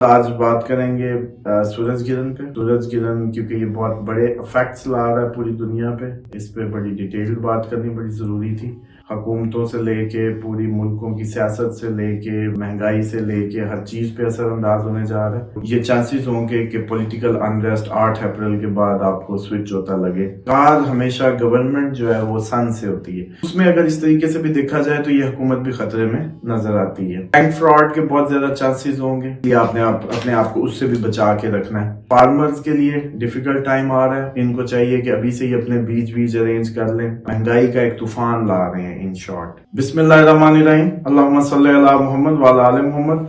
آج بات کریں گے سورج گرہن پہ۔ سورج گرہن کیونکہ یہ بہت بڑے افیکٹس لا رہا ہے پوری دنیا پہ، اس پہ بڑی ڈیٹیل بات کرنی بڑی ضروری تھی۔ حکومتوں سے لے کے پوری ملکوں کی سیاست سے لے کے مہنگائی سے لے کے ہر چیز پہ اثر انداز ہونے جا رہا ہے۔ یہ چانسز ہوں گے کہ پولیٹیکل انریسٹ 8 اپریل کے بعد آپ کو سوئچ ہوتا لگے۔ کار ہمیشہ گورنمنٹ جو ہے وہ سن سے ہوتی ہے، اس میں اگر اس طریقے سے بھی دیکھا جائے تو یہ حکومت بھی خطرے میں نظر آتی ہے۔ بینک فراڈ کے بہت زیادہ چانسز ہوں گے، یہ اپنے آپ کو اس سے بھی بچا کے رکھنا ہے۔ فارمرز کے لیے ڈیفیکلٹ ٹائم آ رہا ہے، ان کو چاہیے کہ ابھی سے ہی اپنے بیج ارینج کر لیں۔ مہنگائی کا ایک طوفان لا رہے ہیں ان شارٹ۔ بسم اللہ الرحمن الرحیم، اللہم صلی علی محمد وعلی آل محمد۔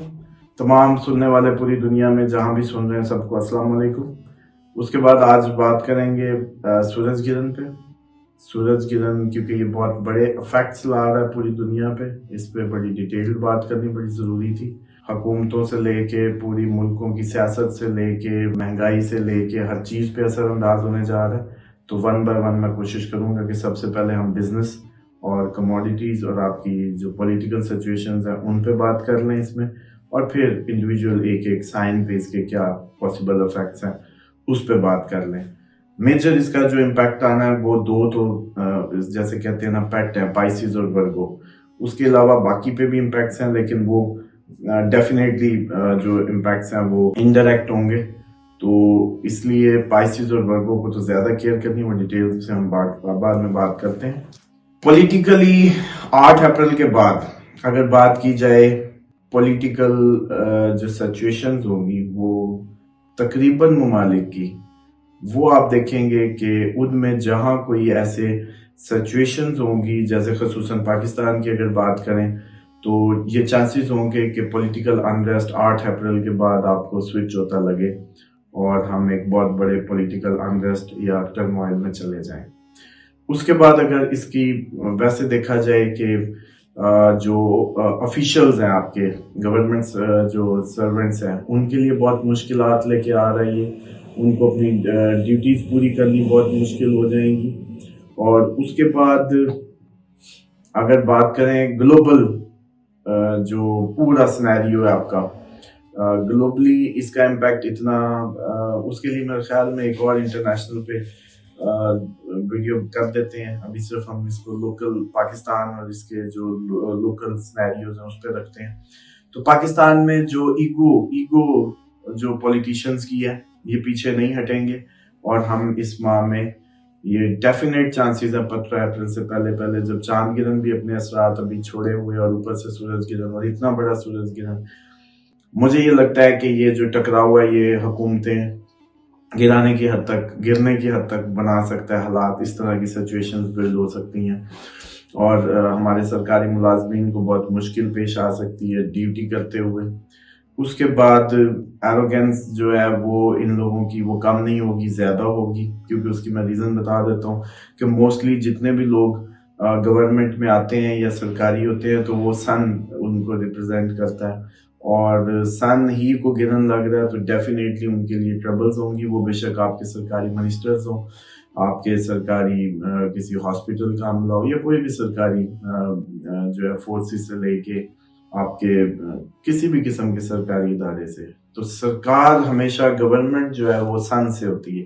تمام سننے والے پوری دنیا میں جہاں بھی سن رہے ہیں سب کو السلام علیکم۔ اس کے بعد آج بات کریں گے سورج گرہن پہ۔ سورج گرہن کیونکہ یہ بہت بڑے افیکٹس لا رہا ہے پوری دنیا پہ، اس پہ بڑی ڈیٹیل بات کرنی بڑی ضروری تھی۔ حکومتوں سے لے کے پوری ملکوں کی سیاست سے لے کے مہنگائی سے لے کے ہر چیز پہ اثر انداز ہونے جا رہا ہے، تو ون بائی ون میں کوشش کروں گا کہ سب سے پہلے ہم بزنس اور کموڈیٹیز اور آپ کی جو پولیٹیکل سچویشنز ہیں ان پہ بات کر لیں اس میں، اور پھر انڈیویجول ایک سائن پہ اس کے کیا پاسبل افیکٹس ہیں اس پہ بات کر لیں۔ میجر اس کا جو امپیکٹ آنا ہے وہ دو تو جیسے کہتے ہیں نا پیٹ ہیں، پائسیز اور ورگو، اس کے علاوہ باقی پہ بھی امپیکٹس ہیں، لیکن وہ ڈیفینیٹلی جو امپیکٹس ہیں وہ انڈائریکٹ ہوں گے، تو اس لیے پائسیز اور ورگو کو تو زیادہ کیئر کرنی، وہ ڈیٹیل سے ہم بعد میں بات کرتے ہیں۔ پولیٹیکلی 8 اپریل کے بعد اگر بات کی جائے، پولیٹیکل جو سچویشنز ہوں گی وہ تقریباً ممالک کی، وہ آپ دیکھیں گے کہ ان میں جہاں کوئی ایسے سچویشنز ہوں گی، جیسے خصوصاً پاکستان کی اگر بات کریں تو یہ چانسز ہوں گے کہ پولیٹیکل انریسٹ 8 اپریل کے بعد آپ کو سوئچ ہوتا لگے اور ہم ایک بہت بڑے پولیٹیکل انریسٹ یا ٹرموائل میں چلے جائیں۔ اس کے بعد اگر اس کی ویسے دیکھا جائے کہ جو افیشلز ہیں آپ کے گورنمنٹ جو سرونٹس ہیں ان کے لیے بہت مشکلات لے کے آ رہی ہے، ان کو اپنی ڈیوٹیز پوری کرنی بہت مشکل ہو جائیں گی۔ اور اس کے بعد اگر بات کریں گلوبل جو پورا سینیریو ہے آپ کا، گلوبلی اس کا امپیکٹ اتنا، اس کے لیے میرے خیال میں ایک اور انٹرنیشنل پہ ویڈیو کر دیتے ہیں، ابھی صرف ہم اس کو لوکل پاکستان اور اس کے جو لوکل سینیریوز ہیں اس پہ رکھتے ہیں۔ تو پاکستان میں جو ایگو جو پولیٹیشنز کی ہے یہ پیچھے نہیں ہٹیں گے، اور ہم اس ماہ میں یہ ڈیفینیٹ چانسز ہے 15 اپریل سے پہلے جب چاند گرہن بھی اپنے اثرات ابھی چھوڑے ہوئے اور اوپر سے سورج گرہن، اور اتنا بڑا سورج گرہن، مجھے یہ لگتا ہے کہ یہ جو ٹکراؤ ہے یہ حکومتیں گرنے کی حد تک بنا سکتا ہے حالات، اس طرح کی سچویشنز بلڈ ہو سکتی ہیں، اور ہمارے سرکاری ملازمین کو بہت مشکل پیش آ سکتی ہے ڈیوٹی کرتے ہوئے۔ اس کے بعد ایروگینس جو ہے وہ ان لوگوں کی وہ کم نہیں ہوگی، زیادہ ہوگی، کیونکہ اس کی میں ریزن بتا دیتا ہوں کہ موسٹلی جتنے بھی لوگ گورنمنٹ میں آتے ہیں یا سرکاری ہوتے ہیں تو وہ سن ان کو ریپرزینٹ کرتا ہے، اور سن ہی کو گرہن لگ رہا ہے تو ڈیفینیٹلی ان کے لیے ٹربلز ہوں گی، وہ بے شک آپ کے سرکاری منسٹرز ہوں، آپ کے سرکاری کسی ہاسپٹل کا عملہ ہو، یا کوئی بھی سرکاری جو ہے فورسز سے لے کے آپ کے کسی بھی قسم کے سرکاری ادارے سے، تو سرکار ہمیشہ گورنمنٹ جو ہے وہ سن سے ہوتی ہے،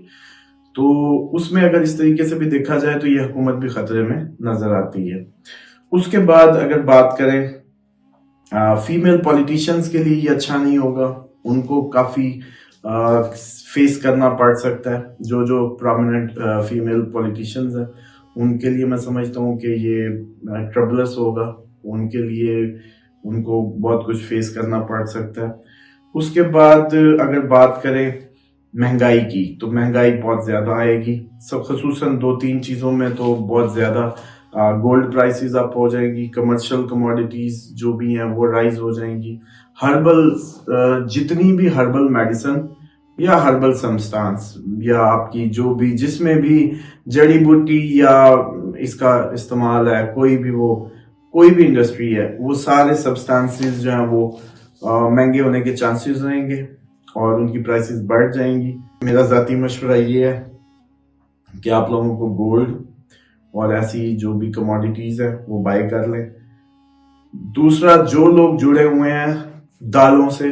تو اس میں اگر اس طریقے سے بھی دیکھا جائے تو یہ حکومت بھی خطرے میں نظر آتی ہے۔ اس کے بعد اگر بات کریں فیمیل پولیٹیشنز کے لیے یہ اچھا نہیں ہوگا، ان کو کافی فیس کرنا پڑ سکتا ہے، جو پرومیننٹ فیمیل پولیٹیشنز ہیں ان کے لیے میں سمجھتا ہوں کہ یہ ٹربلس ہوگا، ان کے لیے ان کو بہت کچھ فیس کرنا پڑ سکتا ہے۔ اس کے بعد اگر بات کریں مہنگائی کی تو مہنگائی بہت زیادہ آئے گی، خصوصاً 2-3 چیزوں میں تو بہت زیادہ، گولڈ پرائسز اپ ہو جائیں گی، کمرشل کموڈیٹیز جو بھی ہیں وہ رائز ہو جائیں گی، ہربل جتنی بھی ہربل میڈیسن یا ہربل سبسٹانس یا آپ کی جو بھی جس میں بھی جڑی بوٹی یا اس کا استعمال ہے، کوئی بھی انڈسٹری ہے، وہ سارے سبسٹانسز جو ہیں وہ مہنگے ہونے کے چانسز رہیں گے اور ان کی پرائسز بڑھ جائیں گی۔ میرا ذاتی مشورہ یہ ہے کہ آپ لوگوں کو گولڈ اور ایسی جو بھی کموڈیٹیز ہیں وہ بائی کر لیں۔ دوسرا، جو لوگ جڑے ہوئے ہیں دالوں سے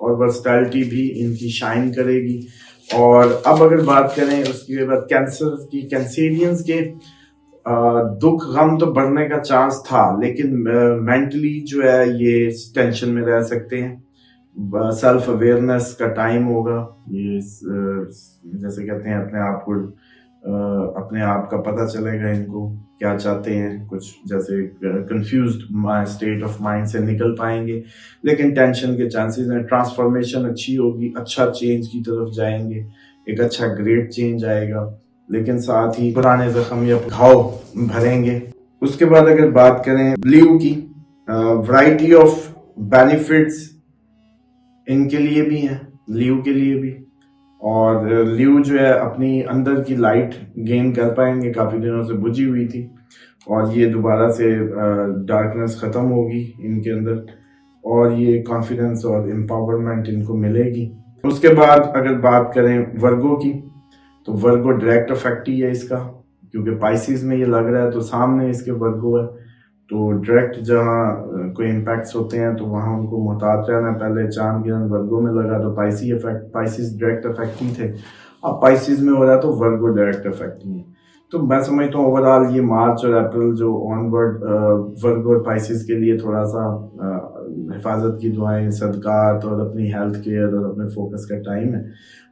اور ورسٹیلٹی بھی ان کی شائن کرے گی. اور اب اگر بات کریں اس کے بعد کینسر کی، کینسیرینز کے دکھ غم تو بڑھنے کا چانس تھا، لیکن مینٹلی جو ہے یہ ٹینشن میں رہ سکتے ہیں. سیلف اویئرنیس کا ٹائم ہوگا. یہ جیسے کہتے ہیں اپنے آپ کا پتہ چلے گا ان کو کیا چاہتے ہیں. کچھ جیسے کنفیوزڈ اسٹیٹ آف مائنڈ سے نکل پائیں گے، لیکن ٹینشن کے چانسز ہیں. ٹرانسفارمیشن اچھی ہوگی، اچھا چینج کی طرف جائیں گے، ایک اچھا گریٹ چینج آئے گا، لیکن ساتھ ہی پرانے زخم یا گھاؤ بھریں گے. اس کے بعد اگر بات کریں لیو کی، ورائٹی آف بینیفٹس ان کے لیے بھی ہیں، لیو کے لیے بھی. اور لیو جو ہے اپنی اندر کی لائٹ گین کر پائیں گے، کافی دنوں سے بجھی ہوئی تھی، اور یہ دوبارہ سے ڈارکنس ختم ہوگی ان کے اندر، اور یہ کانفیڈنس اور امپاورمنٹ ان کو ملے گی. اس کے بعد اگر بات کریں ورگو کی، تو ورگو ڈائریکٹ افیکٹ ہی ہے اس کا، کیونکہ پائسیز میں یہ لگ رہا ہے تو سامنے اس کے ورگو ہے، تو ڈائریکٹ جہاں کوئی امپیکٹس ہوتے ہیں تو وہاں ان کو محتاط رہنا. پہلے چاند گرہن ورگو میں لگا تو پائسیز ڈائریکٹ افیکٹ ہی تھے، اب پائسیز میں ہو رہا ہے تو ورگو ڈائریکٹ افیکٹ ہی ہے. تو میں سمجھتا ہوں اوورآل یہ مارچ اور اپریل جو آن ورڈ ورگو اور پائسیز کے لیے تھوڑا سا حفاظت کی دعائیں، صدقات اور اپنی ہیلتھ کیئر اور اپنے فوکس کا ٹائم ہے.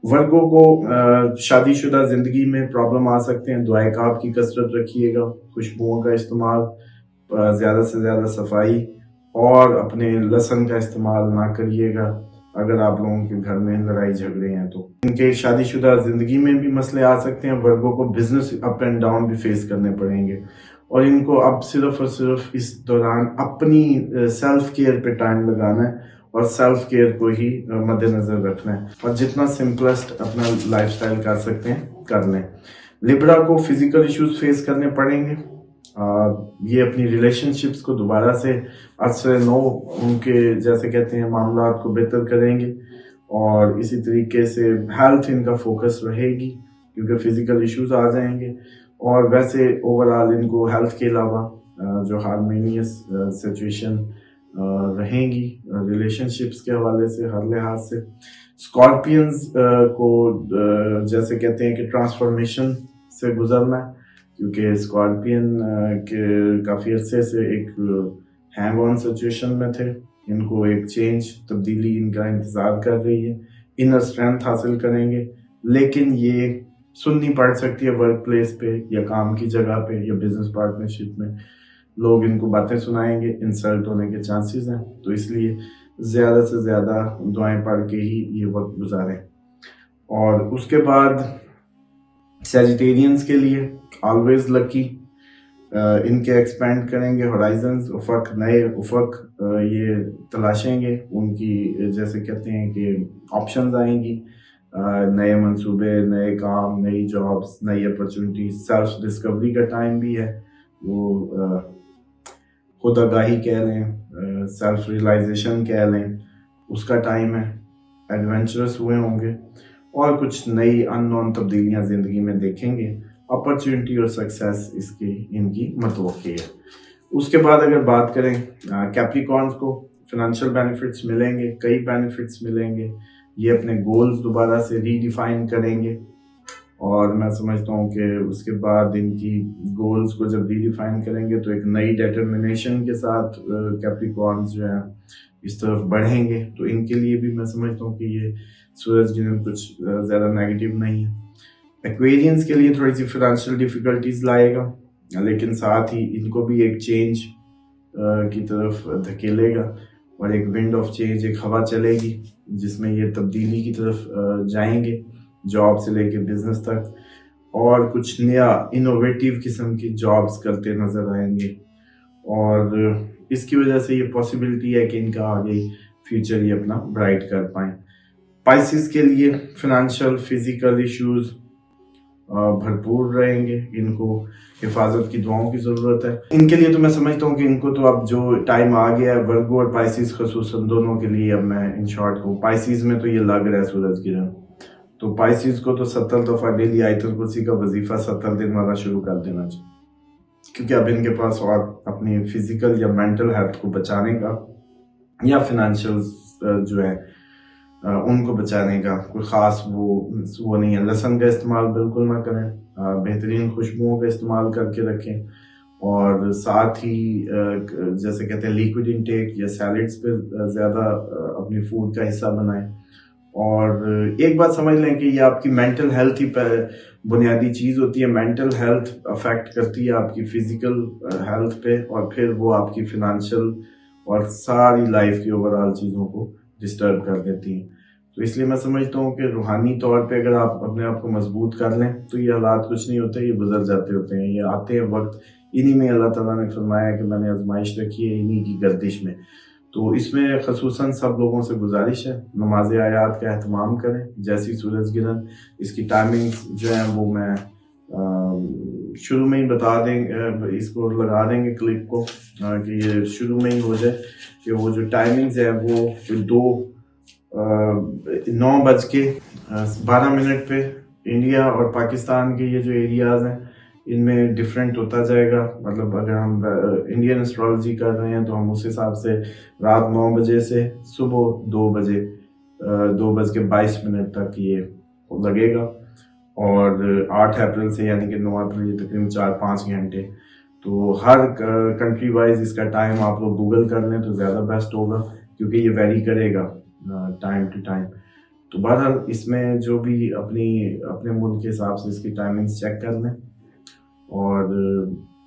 ورگو کو شادی شدہ زندگی میں پرابلم آ سکتے ہیں. دعائے کعب کی کثرت رکھیے گا، خوشبوؤں کا استعمال، زیادہ سے زیادہ صفائی، اور اپنے لہسن کا استعمال نہ کریے گا اگر آپ لوگوں کے گھر میں لڑائی جھگڑے ہیں تو. ان کے شادی شدہ زندگی میں بھی مسئلے آ سکتے ہیں. ورگو کو بزنس اپ اینڈ ڈاؤن بھی فیس کرنے پڑیں گے، اور ان کو اب صرف اور صرف اس دوران اپنی سیلف کیئر پہ ٹائم لگانا ہے، اور سیلف کیئر کو ہی مد نظر رکھنا ہے، اور جتنا سمپلسٹ اپنا لائف سٹائل کر سکتے ہیں کر لیں. لبرا کو فزیکل ایشوز فیس کرنے پڑیں گے. یہ اپنی ریلیشن شپس کو دوبارہ سے عصر نو ان کے جیسے کہتے ہیں معاملات کو بہتر کریں گے، اور اسی طریقے سے ہیلتھ ان کا فوکس رہے گی کیونکہ فزیکل ایشوز آ جائیں گے. اور ویسے اوورآل ان کو ہیلتھ کے علاوہ جو ہارمونیس سچویشن رہیں گی ریلیشن شپس کے حوالے سے ہر لحاظ سے. اسکارپینز کو جیسے کہتے ہیں کہ ٹرانسفارمیشن سے گزرنا ہے، کیونکہ اسکارپین کے کافی عرصے سے ایک ہینگ آن سچویشن میں تھے. ان کو ایک چینج، تبدیلی ان کا انتظار کر رہی ہے. انر اسٹرینتھ حاصل کریں گے، لیکن یہ سننی پڑ سکتی ہے ورک پلیس پہ یا کام کی جگہ پہ یا بزنس پارٹنرشپ میں. لوگ ان کو باتیں سنائیں گے، انسلٹ ہونے کے چانسز ہیں، تو اس لیے زیادہ سے زیادہ دعائیں پڑھ کے ہی یہ وقت گزاریں. اور اس کے بعد سیجیٹیرینز کے لیے آلویز لکی، ان کے ایکسپینڈ کریں گے ہورائزنز، افق، نئے افق یہ تلاشیں گے. ان کی جیسے کہتے ہیں کہ آپشنز آئیں گی، نئے منصوبے، نئے کام، نئی جابس، نئی اپرچونٹیز. سیلف ڈسکوری کا ٹائم بھی ہے، وہ خود آگاہی کہہ لیں، سیلف ریئلائزیشن کہہ لیں، اس کا ٹائم ہے. ایڈونچرس ہوئے ہوں گے، اور کچھ نئی ان نون تبدیلیاں زندگی میں دیکھیں گے. اپرچونٹی اور سکسیس ان کی متوقع ہے. اس کے بعد اگر بات کریں کیپریکارنز کو، فنانشل بینیفٹس ملیں گے، کئی بینیفٹس ملیں گے. یہ اپنے گولز دوبارہ سے ری ڈیفائن کریں گے، اور میں سمجھتا ہوں کہ اس کے بعد ان کی گولز کو جب ری ڈیفائن کریں گے تو ایک نئی ڈیٹرمنیشن کے ساتھ کیپریکارنز جو ہیں اس طرف بڑھیں گے. تو ان کے لیے بھی میں سمجھتا ہوں کہ یہ سورج گرہن کچھ زیادہ نیگیٹو نہیں ہے. ایکویرینز کے لیے تھوڑی سی فنانشل ڈیفیکلٹیز لائے گا، لیکن ساتھ ہی ان کو بھی ایک چینج کی طرف دھکیلے گا، اور ایک ونڈ آف چینج، ایک ہوا چلے گی جس میں یہ تبدیلی کی طرف جائیں گے، جاب سے لے کے بزنس تک، اور کچھ نیا انوویٹیو قسم کی جابز کرتے نظر آئیں گے. اور اس کی وجہ سے یہ پاسبلٹی ہے کہ ان کا آگے فیوچر یہ اپنا برائٹ کر پائیں. پائسیز کے لیے فنانشل، فزیکل ایشوز بھرپور رہیں گے. ان کو حفاظت کی دعاؤں کی ضرورت ہے. ان کے لیے تو میں سمجھتا ہوں کہ ان کو تو اب جو ٹائم آ گیا ہے ورگو اور پائسیز خصوصاً دونوں کے لیے، اب میں ان شارٹ کو پائسیز میں تو یہ لگ رہا ہے سورج گرہن، تو پائسیز کو تو 70 دفعہ ڈیلی آیت الکرسی کا وظیفہ 70 دن والا شروع کر دینا چاہیے، کیونکہ اب ان کے پاس اور اپنی فزیکل یا مینٹل ہیلتھ کو بچانے کا یا فنانشل جو ہے ان کو بچانے کا کوئی خاص وہ نہیں ہے. لہسن کا استعمال بالکل نہ کریں, بہترین خوشبوؤں کا استعمال کر کے رکھیں, اور ساتھ ہی جیسے کہتے ہیں لیکوڈ انٹیک یا سیلڈس پہ زیادہ اپنی فوڈ کا حصہ بنائیں. اور ایک بات سمجھ لیں کہ یہ آپ کی مینٹل ہیلتھ ہی بنیادی چیز ہوتی ہے. مینٹل ہیلتھ افیکٹ کرتی ہے آپ کی فزیکل ہیلتھ پہ, اور پھر وہ آپ کی فنانشل اور ساری لائف کی اوور آل چیزوں کو ڈسٹرب کر دیتی ہیں. تو اس لیے میں سمجھتا ہوں کہ روحانی طور پہ اگر آپ اپنے آپ کو مضبوط کر لیں تو یہ حالات کچھ نہیں ہوتے, یہ گزر جاتے ہوتے ہیں, یہ آتے ہیں وقت. انہی میں اللہ تعالیٰ نے فرمایا کہ میں نے آزمائش رکھی ہے انہی کی گردش میں. تو اس میں خصوصاً سب لوگوں سے گزارش ہے نماز آیات کا اہتمام کریں. جیسی سورج گرہن, اس کی ٹائمنگز جو ہیں وہ میں شروع میں ہی بتا دیں, اس کو لگا دیں گے کلپ کو کہ یہ شروع میں ہی ہو جائے کہ وہ جو ٹائمنگز ہے وہ 9:12 پہ انڈیا اور پاکستان کے یہ جو ایریاز ہیں ان میں ڈیفرنٹ ہوتا جائے گا. مطلب اگر ہم انڈین اسٹرالوجی کر رہے ہیں تو ہم اس حساب سے رات 9 بجے سے صبح 2 بجے 2:22 تک یہ لگے گا, اور 8 اپریل سے یعنی کہ 9 اپریل یہ تقریباً 4-5 گھنٹے. تو ہر کنٹری وائز اس کا ٹائم آپ لوگ گوگل کر لیں تو زیادہ بیسٹ ہوگا, کیونکہ یہ ویری کرے گا ٹائم ٹو ٹائم. تو بہرحال اس میں جو بھی اپنے ملک کے حساب سے اس کی ٹائمنگز چیک کر لیں. اور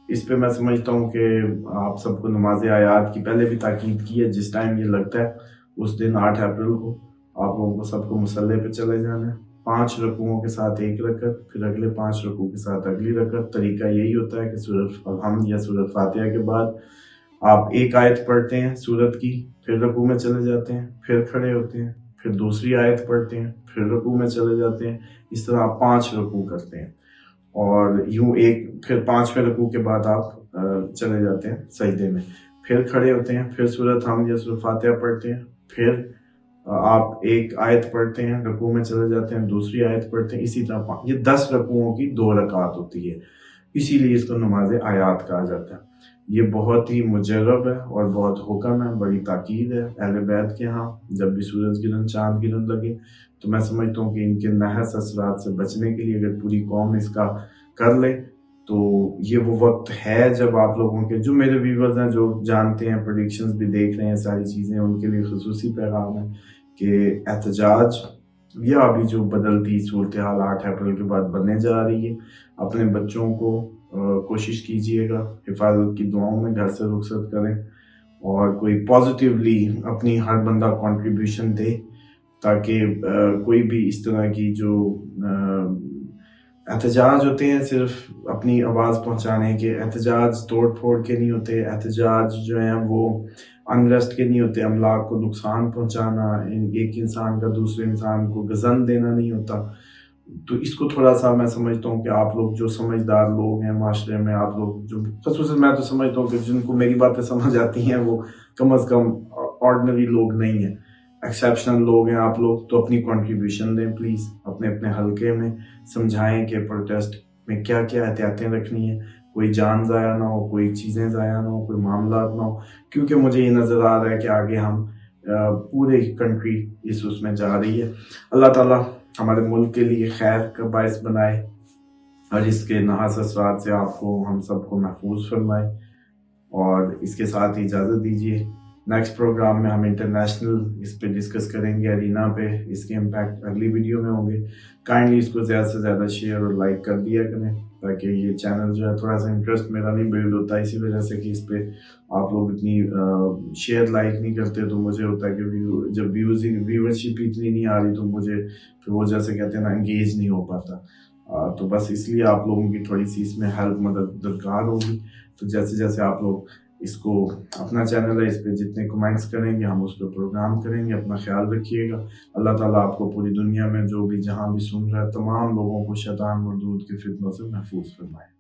اس پہ میں سمجھتا ہوں کہ آپ سب کو نماز آیات کی پہلے بھی تاکید کی ہے. جس ٹائم یہ لگتا ہے اس دن 8 اپریل کو آپ لوگوں کو سب کو مصلی پہ چلے جانا ہے. 5 رکوعوں کے ساتھ ایک رکعت, پھر اگلے 5 رکوع کے ساتھ اگلی رکعت. طریقہ یہی ہوتا ہے کہ سورۃ الحمد یا سورۃ فاتحہ کے بعد آپ ایک آیت پڑھتے ہیں سورت کی, پھر رکوع میں چلے جاتے ہیں, پھر کھڑے ہوتے ہیں, پھر دوسری آیت پڑھتے ہیں, پھر رکوع میں چلے جاتے ہیں. اس طرح آپ 5 رکوع کرتے ہیں, اور یوں پھر 5ویں رکوع کے بعد آپ چلے جاتے ہیں سجدے میں, پھر کھڑے ہوتے ہیں, پھر سورۃ حمد یا سورۃ فاتحہ پڑھتے ہیں, پھر آپ ایک آیت پڑھتے ہیں, رکوع میں چلے جاتے ہیں, دوسری آیت پڑھتے ہیں. اسی طرح یہ 10 رکوعوں کی 2 رکعات ہوتی ہے, اسی لیے اس کو نماز آیات کہا جاتا ہے. یہ بہت ہی مجرب ہے اور بہت حکم ہے, بڑی تاکید ہے اہل بیت کے ہاں. جب بھی سورج گرہن چاند گرہن لگے تو میں سمجھتا ہوں کہ ان کے نحس اثرات سے بچنے کے لیے اگر پوری قوم اس کا کر لے تو یہ وہ وقت ہے جب آپ لوگوں کے جو میرے ویورز ہیں جو جانتے ہیں, پریڈکشنز بھی دیکھ رہے ہیں, ساری چیزیں, ان کے لیے خصوصی پیغام ہے کہ احتجاج یا ابھی جو بدلتی صورتحال 8 اپریل کے بعد بننے جا رہی ہے, اپنے بچوں کو کوشش کیجئے گا حفاظت کی دعاؤں میں گھر سے رخصت کریں, اور کوئی پازیٹیولی اپنی ہر بندہ کنٹریبیوشن دے تاکہ کوئی بھی اس طرح کی جو احتجاج ہوتے ہیں صرف اپنی آواز پہنچانے کے, احتجاج توڑ پھوڑ کے نہیں ہوتے, احتجاج جو ہیں وہ انریسٹ کے نہیں ہوتے, املاک کو نقصان پہنچانا, ایک انسان کا دوسرے انسان کو گزن دینا نہیں ہوتا. تو اس کو تھوڑا سا میں سمجھتا ہوں کہ آپ لوگ جو سمجھدار لوگ ہیں معاشرے میں, آپ لوگ جو خصوصاً میں تو سمجھتا ہوں کہ جن کو میری باتیں سمجھ آتی ہیں وہ کم از کم آرڈنری لوگ نہیں ہیں, ایکسیپشنل لوگ ہیں آپ لوگ. تو اپنی کنٹریبیوشن دیں پلیز, اپنے اپنے حلقے میں سمجھائیں کہ پروٹیسٹ میں کیا کیا احتیاطیں رکھنی ہیں, کوئی جان ضائع نہ ہو, کوئی چیزیں ضائع نہ ہو, کوئی معاملات نہ ہو. کیونکہ مجھے یہ نظر آ رہا ہے کہ آگے ہم پورے کنٹری اس میں جا رہی ہے. اللہ تعالیٰ ہمارے ملک کے لیے خیر کا باعث بنائے اور اس کے نحس اثرات سے آپ کو ہم سب کو محفوظ فرمائے. اور اس کے ساتھ ہی اجازت دیجیے, نیکسٹ پروگرام میں ہم انٹرنیشنل اس پہ ڈسکس کریں گے, ارینا پہ. اس کے امپیکٹ اگلی ویڈیو میں ہوں گے. کائنڈلی اس کو زیادہ سے زیادہ شیئر اور لائک کر دیا کریں تاکہ یہ چینل جو ہے تھوڑا سا انٹرسٹ میرا نہیں بلڈ ہوتا, اسی وجہ سے کہ اس پہ آپ لوگ اتنی شیئر لائک نہیں کرتے. تو مجھے ہوتا ہے کہ جب ویورشپ اتنی نہیں آ رہی تو مجھے پھر وہ جیسے کہتے ہیں نا انگیج نہیں ہو پاتا. تو بس اس لیے آپ لوگوں کی تھوڑی سی اس میں ہیلپ مدد درکار ہوگی. تو جیسے جیسے آپ لوگ اس کو اپنا چینل ہے اس پہ جتنے کمنٹس کریں گے ہم اس پہ پروگرام کریں گے. اپنا خیال رکھیے گا. اللہ تعالیٰ آپ کو پوری دنیا میں جو بھی جہاں بھی سن رہا ہے تمام لوگوں کو شیطان مردود کی فتنوں سے محفوظ فرمائے.